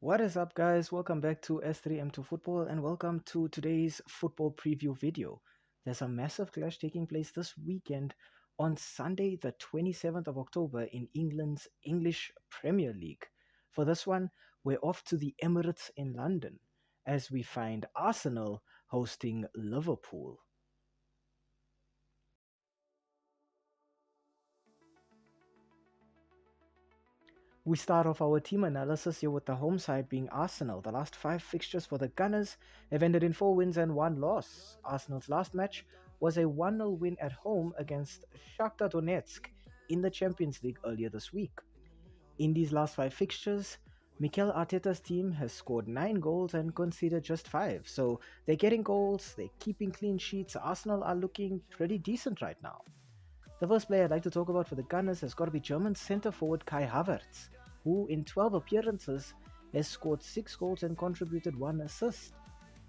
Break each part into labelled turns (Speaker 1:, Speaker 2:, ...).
Speaker 1: What is up, guys? Welcome back to S3M2 Football and welcome to today's football preview video. There's a massive clash taking place this weekend on Sunday, the 27th of October, in England's English Premier League. For this one, we're off to the Emirates in London as we find Arsenal hosting Liverpool. We start off our team analysis here with the home side being Arsenal. The last five fixtures for the Gunners have ended in 4 wins and 1 loss. Arsenal's last match was a 1-0 win at home against Shakhtar Donetsk in the Champions League earlier this week. In these last five fixtures, Mikel Arteta's team has scored 9 goals and conceded just 5. So they're getting goals, they're keeping clean sheets. Arsenal are looking pretty decent right now. The first player I'd like to talk about for the Gunners has got to be German centre forward Kai Havertz, who in 12 appearances has scored 6 goals and contributed 1 assist.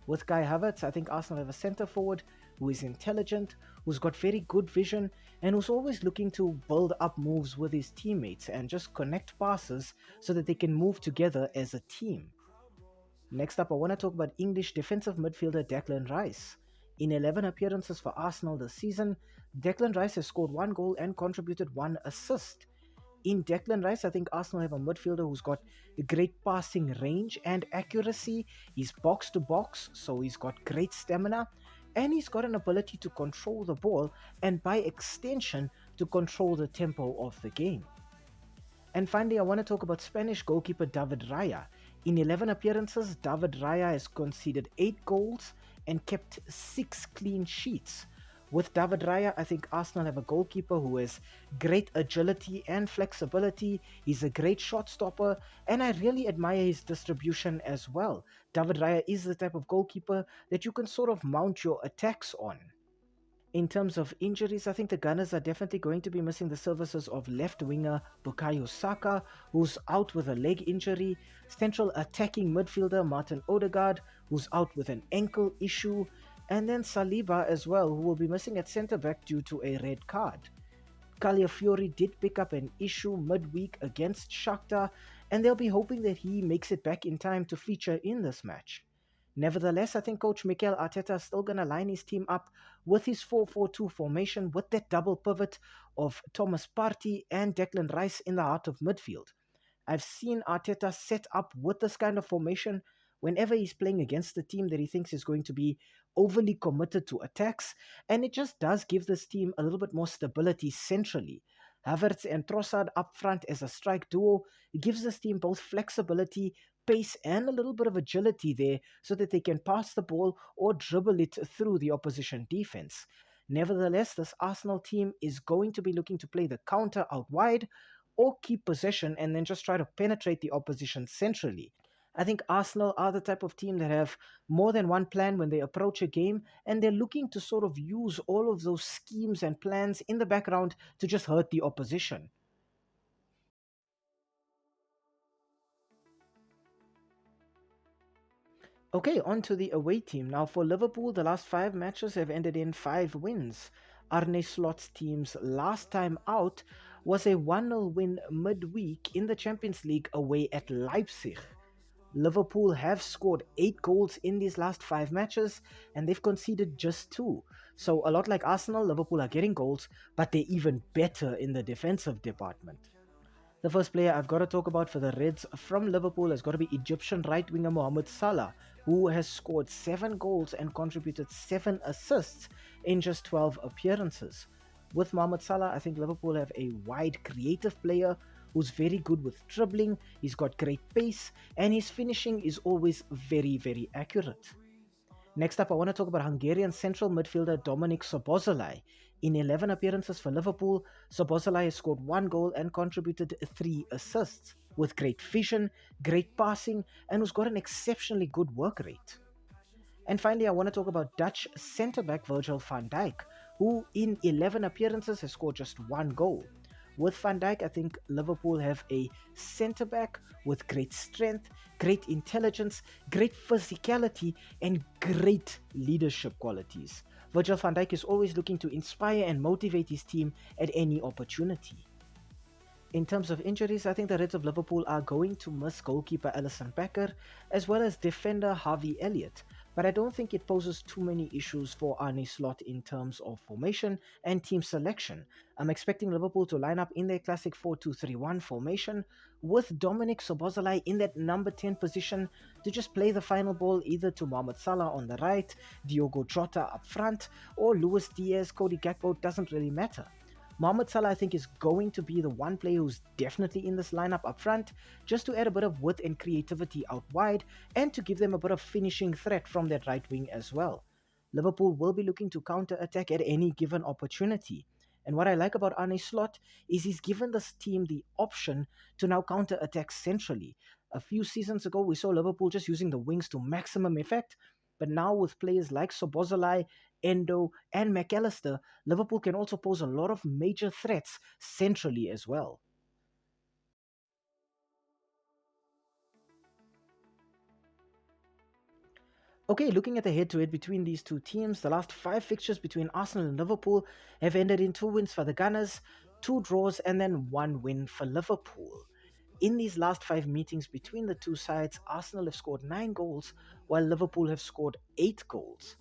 Speaker 1: With Kai Havertz, I think Arsenal have a centre forward who is intelligent, who's got very good vision, and who's always looking to build up moves with his teammates and just connect passes so that they can move together as a team. Next up, I want to talk about English defensive midfielder Declan Rice. In 11 appearances for Arsenal this season, Declan Rice has scored 1 goal and contributed 1 assist. In Declan Rice, I think Arsenal have a midfielder who's got a great passing range and accuracy. He's box to box, so he's got great stamina, and he's got an ability to control the ball and by extension to control the tempo of the game. And finally, I want to talk about Spanish goalkeeper David Raya. In 11 appearances, David Raya has conceded 8 goals and kept 6 clean sheets. With David Raya, I think Arsenal have a goalkeeper who has great agility and flexibility. He's a great shot stopper, and I really admire his distribution as well. David Raya is the type of goalkeeper that you can sort of mount your attacks on. In terms of injuries, I think the Gunners are definitely going to be missing the services of left winger Bukayo Saka, who's out with a leg injury, central attacking midfielder Martin Odegaard, who's out with an ankle issue, and then Saliba as well, who will be missing at centre back due to a red card. Calafiori did pick up an issue midweek against Shakhtar, and they'll be hoping that he makes it back in time to feature in this match. Nevertheless, I think Coach Mikel Arteta is still going to line his team up with his 4-4-2 formation with that double pivot of Thomas Partey and Declan Rice in the heart of midfield. I've seen Arteta set up with this kind of formation whenever he's playing against a team that he thinks is going to be overly committed to attacks, and it just does give this team a little bit more stability centrally. Havertz and Trossard up front as a strike duo, it gives this team both flexibility, pace, and a little bit of agility there so that they can pass the ball or dribble it through the opposition defense. Nevertheless, this Arsenal team is going to be looking to play the counter out wide or keep possession and then just try to penetrate the opposition centrally. I think Arsenal are the type of team that have more than one plan when they approach a game, and they're looking to sort of use all of those schemes and plans in the background to just hurt the opposition. Okay, on to the away team. Now, for Liverpool, the last 5 matches have ended in 5 wins. Arne Slot's team's last time out was a 1-0 win midweek in the Champions League away at Leipzig. Liverpool have scored 8 goals in these last 5 matches and they've conceded just 2. So, a lot like Arsenal, Liverpool are getting goals, but they're even better in the defensive department. The first player I've got to talk about for the Reds from Liverpool has got to be Egyptian right winger Mohamed Salah, who has scored 7 goals and contributed 7 assists in just 12 appearances. With Mohamed Salah, I think Liverpool have a wide, creative player who's very good with dribbling, he's got great pace, and his finishing is always very, very accurate. Next up, I want to talk about Hungarian central midfielder Dominik Szoboszlai. In 11 appearances for Liverpool, Szoboszlai has scored 1 goal and contributed 3 assists, with great vision, great passing, and who's got an exceptionally good work rate. And finally, I want to talk about Dutch centre-back Virgil van Dijk, who in 11 appearances has scored just 1 goal. With Van Dijk, I think Liverpool have a centre-back with great strength, great intelligence, great physicality, and great leadership qualities. Virgil van Dijk is always looking to inspire and motivate his team at any opportunity. In terms of injuries, I think the Reds of Liverpool are going to miss goalkeeper Alisson Becker as well as defender Harvey Elliott, but I don't think it poses too many issues for Arne Slot in terms of formation and team selection. I'm expecting Liverpool to line up in their classic 4-2-3-1 formation with Dominic Sobozalai in that number 10 position to just play the final ball either to Mohamed Salah on the right, Diogo Jota up front, or Luis Diaz, Cody Gakpo, doesn't really matter. Mohamed Salah, I think, is going to be the one player who's definitely in this lineup up front, just to add a bit of width and creativity out wide, and to give them a bit of finishing threat from that right wing as well. Liverpool will be looking to counter attack at any given opportunity. And what I like about Arne Slot is he's given this team the option to now counter attack centrally. A few seasons ago, we saw Liverpool just using the wings to maximum effect, but now with players like Sobozalai, Endo, and McAllister, Liverpool can also pose a lot of major threats centrally as well. Okay, looking at the head to head between these two teams, the last five fixtures between Arsenal and Liverpool have ended in two wins for the Gunners, two draws, and then one win for Liverpool. In these last five meetings between the two sides, Arsenal have scored 9 goals, while Liverpool have scored 8 goals.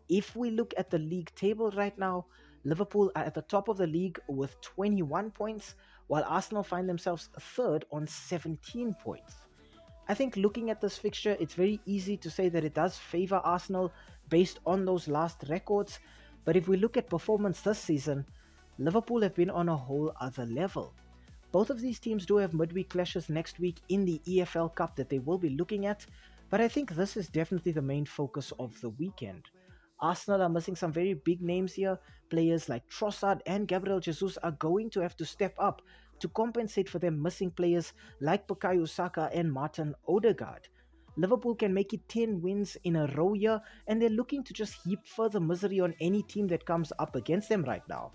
Speaker 1: If we look at the league table right now, Liverpool are at the top of the league with 21 points, while Arsenal find themselves third on 17 points. I think looking at this fixture, it's very easy to say that it does favour Arsenal based on those last records, but if we look at performance this season, Liverpool have been on a whole other level. Both of these teams do have midweek clashes next week in the EFL Cup that they will be looking at, but I think this is definitely the main focus of the weekend. Arsenal are missing some very big names here. Players like Trossard and Gabriel Jesus are going to have to step up to compensate for them missing players like Bukayo Saka and Martin Odegaard. Liverpool can make it 10 wins in a row here, and they're looking to just heap further misery on any team that comes up against them right now.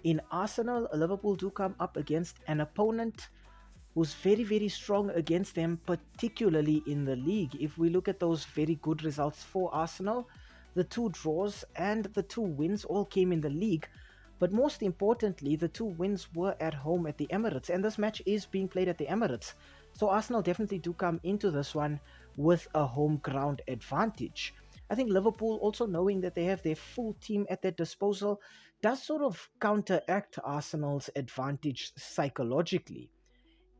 Speaker 1: In Arsenal, Liverpool do come up against an opponent who's very, very strong against them, particularly in the league. If we look at those very good results for Arsenal, the two draws and the two wins all came in the league, but most importantly, the two wins were at home at the Emirates, and this match is being played at the Emirates. So Arsenal definitely do come into this one with a home ground advantage. I think Liverpool, also knowing that they have their full team at their disposal, does sort of counteract Arsenal's advantage psychologically.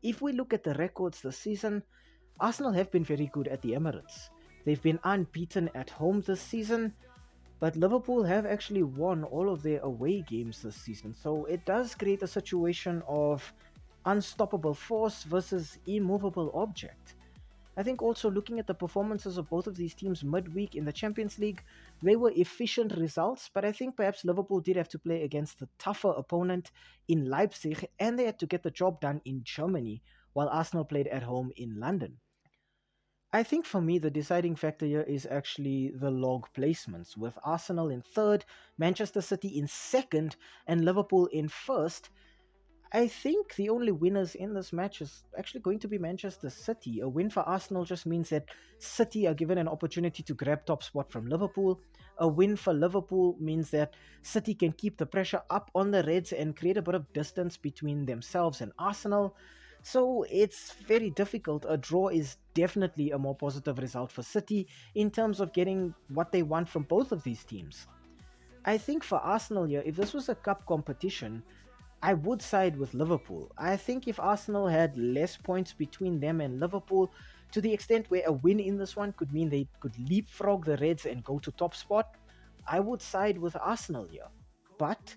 Speaker 1: If we look at the records this season, Arsenal have been very good at the Emirates. They've been unbeaten at home this season, but Liverpool have actually won all of their away games this season. So it does create a situation of unstoppable force versus immovable object. I think also looking at the performances of both of these teams midweek in the Champions League, they were efficient results, but I think perhaps Liverpool did have to play against a tougher opponent in Leipzig and they had to get the job done in Germany, while Arsenal played at home in London. I think for me, the deciding factor here is actually the log placements, with Arsenal in third, Manchester City in second, and Liverpool in first. I think the only winners in this match is actually going to be Manchester City. A win for Arsenal just means that City are given an opportunity to grab top spot from Liverpool. A win for Liverpool means that City can keep the pressure up on the Reds and create a bit of distance between themselves and Arsenal. So it's very difficult. A draw is definitely a more positive result for City in terms of getting what they want from both of these teams. I think for Arsenal here, if this was a cup competition, I would side with Liverpool. I think if Arsenal had less points between them and Liverpool, to the extent where a win in this one could mean they could leapfrog the Reds and go to top spot, I would side with Arsenal here. But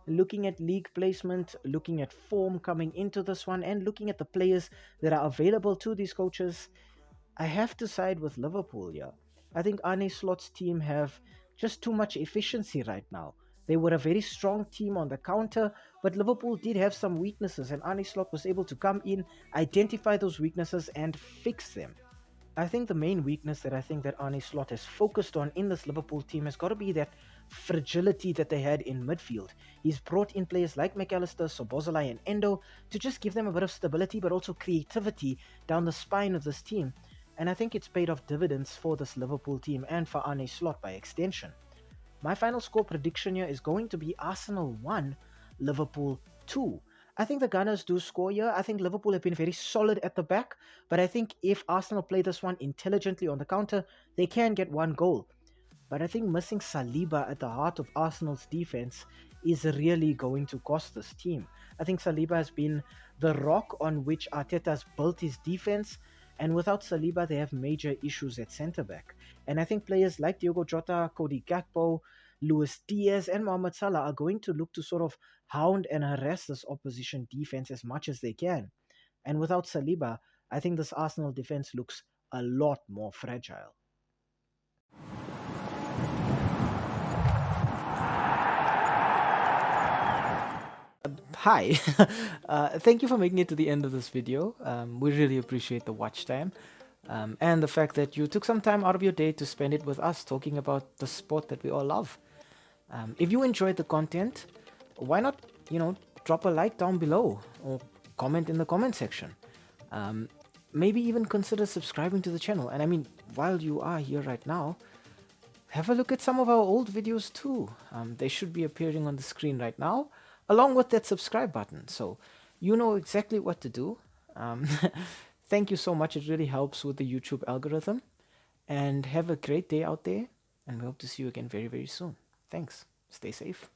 Speaker 1: looking at league placement, looking at form coming into this one, and looking at the players that are available to these coaches, I have to side with Liverpool here. I think Arne Slot's team have just too much efficiency right now. They were a very strong team on the counter, but Liverpool did have some weaknesses, and Arne Slot was able to come in, identify those weaknesses, and fix them. I think the main weakness that I think that Arne Slot has focused on in this Liverpool team has got to be that fragility that they had in midfield. He's brought in players like McAllister, Sobozalai, and Endo to just give them a bit of stability but also creativity down the spine of this team. And I think it's paid off dividends for this Liverpool team and for Arne Slot by extension. My final score prediction here is going to be Arsenal 1, Liverpool 2. I think the Gunners do score here. I think Liverpool have been very solid at the back, but I think if Arsenal play this one intelligently on the counter, they can get one goal. But I think missing Saliba at the heart of Arsenal's defense is really going to cost this team. I think Saliba has been the rock on which Arteta has built his defense, and without Saliba, they have major issues at centre back. And I think players like Diogo Jota, Cody Gakpo, Luis Diaz, and Mohamed Salah are going to look to sort of hound and harass this opposition defense as much as they can. And without Saliba, I think this Arsenal defense looks a lot more fragile. Hi, thank you for making it to the end of this video. We really appreciate the watch time and the fact that you took some time out of your day to spend it with us talking about the sport that we all love. If you enjoyed the content, why not, drop a like down below or comment in the comment section. Maybe even consider subscribing to the channel. And I mean, while you are here right now, have a look at some of our old videos too. They should be appearing on the screen right now, along with that subscribe button. So you know exactly what to do. Um, Thank you so much. It really helps with the YouTube algorithm. And have a great day out there. And we hope to see you again very, very soon. Thanks. Stay safe.